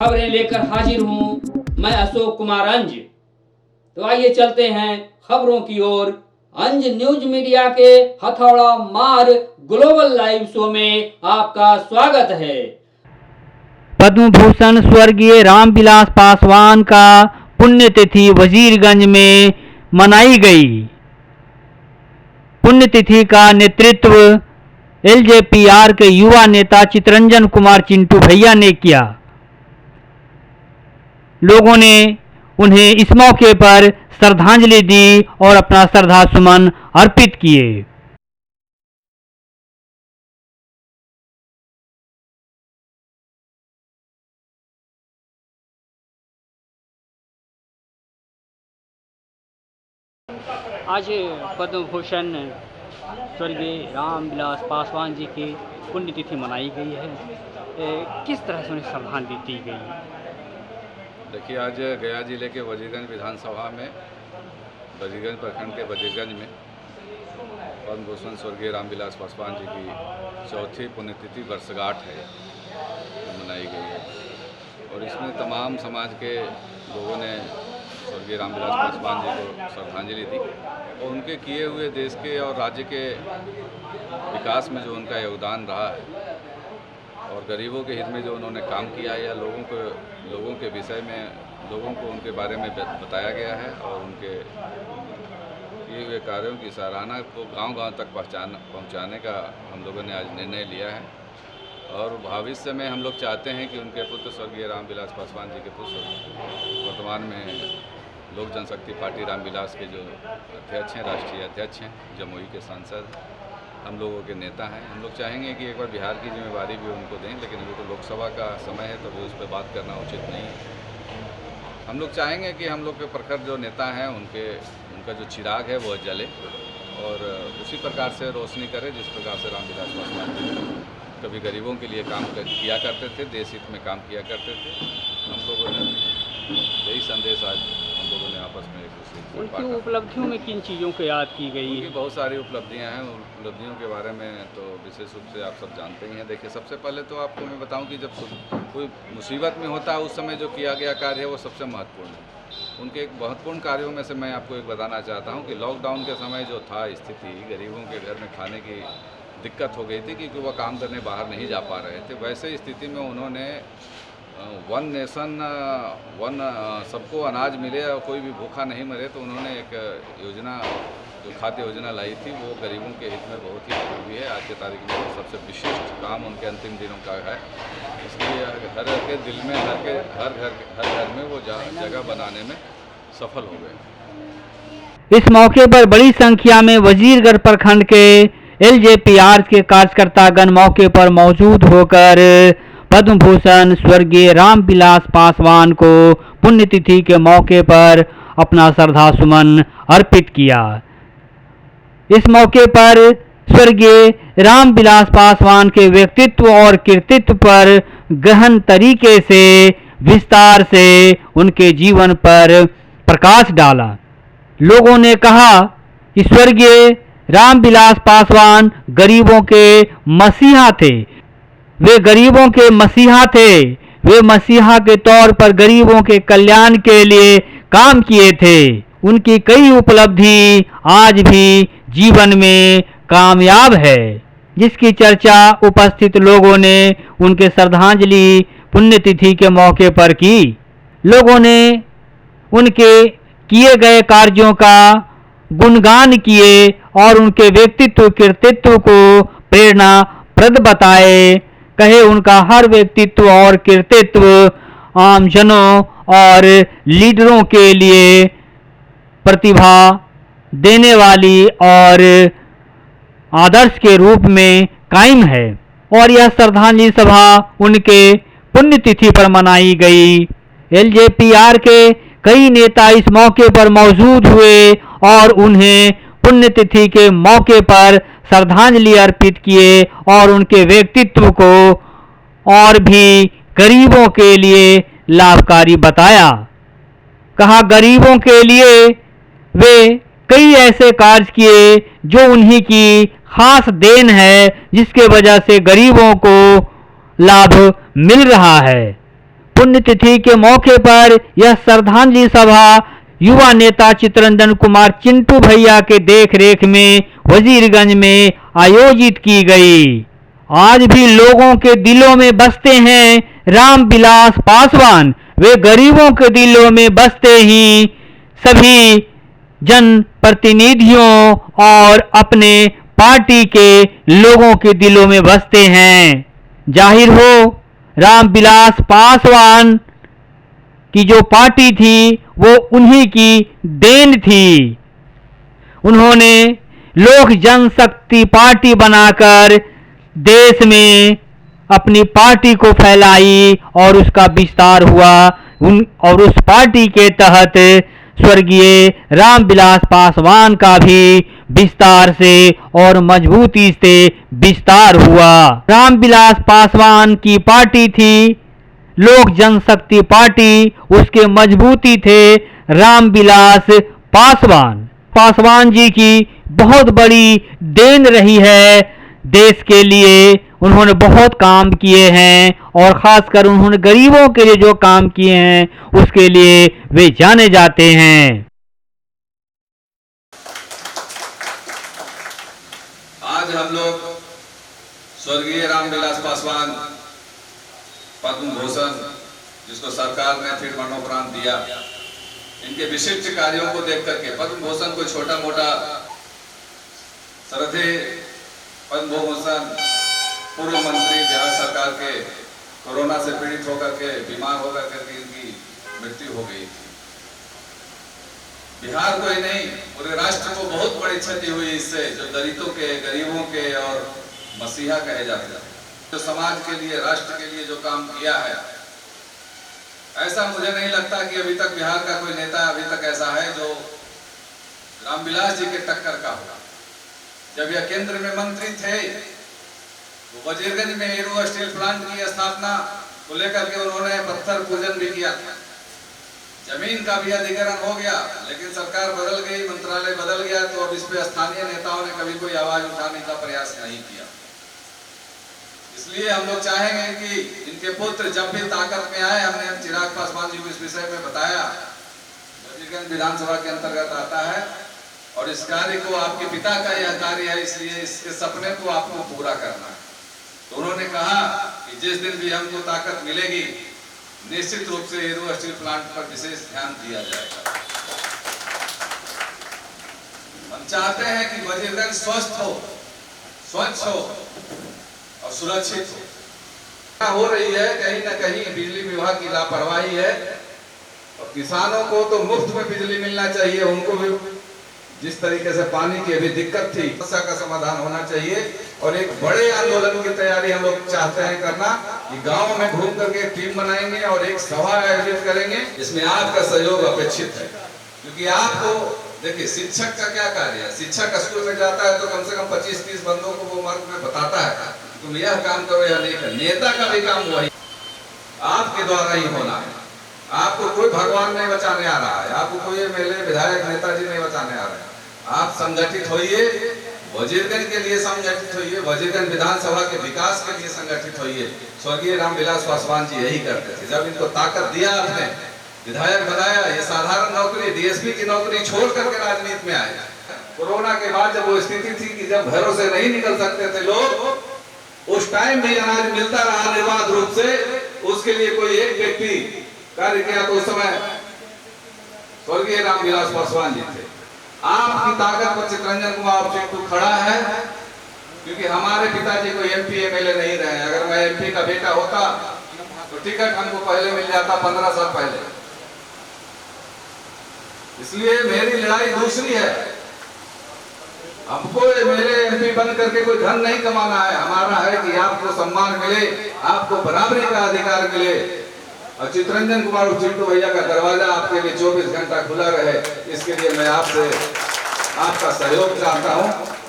खबरें लेकर हाजिर हूं मैं अशोक कुमार अंज। तो आइए चलते हैं खबरों की ओर। अंज न्यूज मीडिया के हथौड़ा मार ग्लोबल लाइव शो में आपका स्वागत है। पद्म भूषण स्वर्गीय रामविलास पासवान का पुण्यतिथि वजीरगंज में मनाई गई। पुण्यतिथि का नेतृत्व एलजेपीआर के युवा नेता चितरंजन कुमार चिंटू भैया ने किया। लोगों ने उन्हें इस मौके पर श्रद्धांजलि दी और अपना श्रद्धा सुमन अर्पित किए। आज पद्म भूषण स्वर्गीय रामविलास पासवान जी की पुण्यतिथि मनाई गई है। किस तरह से उन्हें श्रद्धांजलि दी गई? देखिए, आज गया जिले के वजीरगंज विधानसभा में वजीरगंज प्रखंड के वजीरगंज में पद्म भूषण स्वर्गीय रामविलास पासवान जी की चौथी पुण्यतिथि वर्षगांठ है मनाई गई है और इसमें तमाम समाज के लोगों ने स्वर्गीय रामविलास पासवान जी को श्रद्धांजलि दी और उनके किए हुए देश के और राज्य के विकास में जो उनका योगदान रहा है और गरीबों के हित में जो उन्होंने काम किया या लोगों के विषय में लोगों को उनके बारे में बताया गया है और उनके किए हुए कार्यों की सराहना को गांव-गांव तक पहुंचाने का हम लोगों ने आज निर्णय लिया है। और भविष्य में हम लोग चाहते हैं कि उनके पुत्र स्वर्गीय रामविलास पासवान जी के पुत्र वर्तमान में लोक जनशक्ति पार्टी रामविलास के जो अध्यक्ष हैं, राष्ट्रीय अध्यक्ष हैं, जमुई के सांसद, हम लोगों के नेता हैं। हम लोग चाहेंगे कि एक बार बिहार की जिम्मेवारी भी उनको दें, लेकिन अभी तो लोकसभा का समय है तो अभी उस पर बात करना उचित नहीं है। हम लोग चाहेंगे कि हम लोग के प्रखर जो नेता हैं उनका जो चिराग है वो जले और उसी प्रकार से रोशनी करे जिस प्रकार से रामविलास पासवान जी कभी गरीबों के लिए काम किया करते थे, देश हित में काम किया करते थे। हम लोगों ने यही संदेश आज हम लोगों ने आपस में एक दूसरे से उनकी उपलब्धियों में किन चीज़ों को याद की गई? उनकी बहुत सारी उपलब्धियां हैं। उपलब्धियों के बारे में तो विशेष रूप से आप सब जानते ही हैं। देखिए, सबसे पहले तो आपको मैं बताऊं कि जब कोई मुसीबत में होता है उस समय जो किया गया कार्य है वो सबसे महत्वपूर्ण है। उनके एक महत्वपूर्ण कार्यों में से मैं आपको एक बताना चाहता हूँ कि लॉकडाउन के समय जो था स्थिति, गरीबों के घर में खाने की दिक्कत हो गई थी क्योंकि वह काम करने बाहर नहीं जा पा रहे थे। वैसे स्थिति में उन्होंने वन नेशन वन सबको अनाज मिले और कोई भी भूखा नहीं मरे, तो उन्होंने एक योजना जो खाद्य योजना लाई थी वो गरीबों के हित में बहुत ही उपयोगी है। आज की तारीख में सबसे विशिष्ट काम उनके अंतिम दिनों का है, इसलिए हर के दिल में हर घर में वो जगह बनाने में सफल हो गए। इस मौके पर बड़ी संख्या में वजीरगढ़ प्रखंड के एलजेपीआर के कार्यकर्तागण मौके पर मौजूद होकर पद्म भूषण स्वर्गीय रामविलास पासवान को पुण्यतिथि के मौके पर अपना श्रद्धा सुमन अर्पित किया। इस मौके पर स्वर्गीय रामविलास पासवान के व्यक्तित्व और कृतित्व पर गहन तरीके से विस्तार से उनके जीवन पर प्रकाश डाला। लोगों ने कहा कि स्वर्गीय रामविलास पासवान गरीबों के मसीहा थे। वे गरीबों के मसीहा थे। वे मसीहा के तौर पर गरीबों के कल्याण के लिए काम किए थे। उनकी कई उपलब्धि आज भी जीवन में कामयाब है, जिसकी चर्चा उपस्थित लोगों ने उनके श्रद्धांजलि पुण्यतिथि के मौके पर की। लोगों ने उनके किए गए कार्यों का गुणगान किए और उनके व्यक्तित्व कृतित्व को प्रेरणाप्रद बताए। कहे उनका हर व्यक्तित्व और कृतित्व आमजनों और लीडरों के लिए प्रतिभा देने वाली और आदर्श के रूप में कायम है। और यह श्रद्धांजलि सभा उनके पुण्यतिथि पर मनाई गई। एलजेपीआर के कई नेता इस मौके पर मौजूद हुए और उन्हें पुण्यतिथि के मौके पर श्रद्धांजलि अर्पित किए और उनके व्यक्तित्व को और भी गरीबों के लिए लाभकारी बताया। कहा, गरीबों के लिए वे कई ऐसे कार्य किए जो उन्हीं की खास देन है, जिसके वजह से गरीबों को लाभ मिल रहा है। पुण्यतिथि के मौके पर यह श्रद्धांजलि सभा युवा नेता चित्ररंजन कुमार चिंटू भैया के देखरेख में वजीरगंज में आयोजित की गई। आज भी लोगों के दिलों में बसते हैं रामविलास पासवान। वे गरीबों के दिलों में बसते ही सभी जन प्रतिनिधियों और अपने पार्टी के लोगों के दिलों में बसते हैं। जाहिर हो रामविलास पासवान की जो पार्टी थी वो उन्हीं की देन थी। उन्होंने लोक जनशक्ति पार्टी बनाकर देश में अपनी पार्टी को फैलाई और उसका विस्तार हुआ। और उस पार्टी के तहत स्वर्गीय रामविलास पासवान का भी विस्तार से और मजबूती से विस्तार हुआ। रामविलास पासवान की पार्टी थी लोक जनशक्ति पार्टी, उसके मजबूती थे रामविलास पासवान। पासवान जी की बहुत बड़ी देन रही है देश के लिए। उन्होंने बहुत काम किए हैं और खासकर उन्होंने गरीबों के लिए जो काम किए हैं उसके लिए वे जाने जाते हैं। आज हम लोग स्वर्गीय रामविलास पासवान पद्म भूषण, जिसको सरकार ने फिर मरणोपरांत दिया, इनके विशिष्ट कार्यों को देख करके पद्म भूषण को छोटा मोटा श्रद्धे पद्म भूषण पूर्व मंत्री बिहार सरकार के कोरोना से पीड़ित होकर के बीमार होकर के इनकी मृत्यु हो गई थी। बिहार को ही नहीं पूरे राष्ट्र को बहुत बड़ी क्षति हुई इससे, जो दलितों के, गरीबों के और मसीहा कहे जाते हैं, जो समाज के लिए, राष्ट्र के लिए जो काम किया है, ऐसा मुझे नहीं लगता कि अभी तक बिहार का कोई नेता अभी तक ऐसा है जो रामविलास जी के टक्कर का होगा। जब यह केंद्र में मंत्री थे तो वजीरगंज में हीरो स्टील प्लांट की स्थापना को लेकर के उन्होंने पत्थर पूजन भी किया था। जमीन का भी अधिग्रहण हो गया, लेकिन सरकार बदल गई, मंत्रालय बदल गया, तो अब इस पे स्थानीय नेताओं ने कभी कोई आवाज उठाने का प्रयास नहीं किया। इसलिए हम लोग चाहेंगे कि इनके पुत्र जब भी ताकत में आए, हमने चिराग पासवान जी को इस विषय में बताया, वजीरगंज विधानसभा के अंतर्गत आता है और इस कार्य को आपके पिता का यह कार्य है, इसलिए इसके सपने को आपको पूरा करना है। तो उन्होंने कहा कि जिस दिन भी हमको ताकत मिलेगी, निश्चित रूप से हीरो स्टील प्लांट पर विशेष ध्यान दिया जाएगा। हम चाहते हैं कि वजीरगंज स्वस्थ हो, स्वच्छ हो और सुरक्षित हो रही है। कहीं न कहीं बिजली विभाग की लापरवाही है और किसानों को तो मुफ्त में बिजली मिलना चाहिए। उनको भी जिस तरीके से पानी की अभी दिक्कत थी, समस्या का समाधान होना चाहिए। और एक बड़े आंदोलन की तैयारी हम लोग चाहते हैं करना कि गांव में घूम करके टीम बनाएंगे और एक सभा आयोजित करेंगे। इसमें आपका सहयोग अपेक्षित है, क्योंकि आपको देखिए शिक्षक का क्या कार्य है। शिक्षक स्कूल में जाता है तो कम से कम 25-30 बंदों को वो वर्ग में बताता है तुम यह काम करो या नहीं करो। नेता का भी काम वही आपके द्वारा ही होना है। आपको कोई भगवान नहीं बचाने आ रहा है, आपको कोई एमएलए, विधायक, नेताजी नहीं बचाने आ रहे हैं। आप संगठित होइए, वजीरगंज के लिए संगठित होइए, वजीरगंज विधानसभा के विकास के लिए संगठित होइए। स्वर्गीय रामविलास पासवान जी यही करते थे। जब इनको ताकत दिया, आपने विधायक बनाया, ये साधारण नौकरी, डीएसपी की नौकरी छोड़ करके राजनीति में आए। कोरोना के बाद जब वो स्थिति थी कि जब घरों से नहीं निकल सकते थे लोग, उस टाइम भी अनाज मिलता रहा निर्बाध रूप से। उसके लिए कोई एक व्यक्ति कार्य किया तो उस समय स्वर्गीय रामविलास पासवान जी थे। आपकी ताकत पर चित्ररंजन कुमार चिंटू खड़ा है, क्योंकि हमारे पिताजी कोई एमपी एमएलए नहीं रहे। अगर मैं एमपी का बेटा होता तो टिकट हमको पहले मिल जाता, 15 साल पहले। इसलिए मेरी लड़ाई दूसरी है। हमको मेरे एमपी बन करके कोई धन नहीं कमाना है। हमारा है कि आपको सम्मान मिले, आपको बराबरी का अधिकार मिले। और चित्ररंजन कुमार और चिंटू भैया का दरवाजा आपके लिए 24 घंटा खुला रहे, इसके लिए मैं आपसे आपका सहयोग चाहता हूं।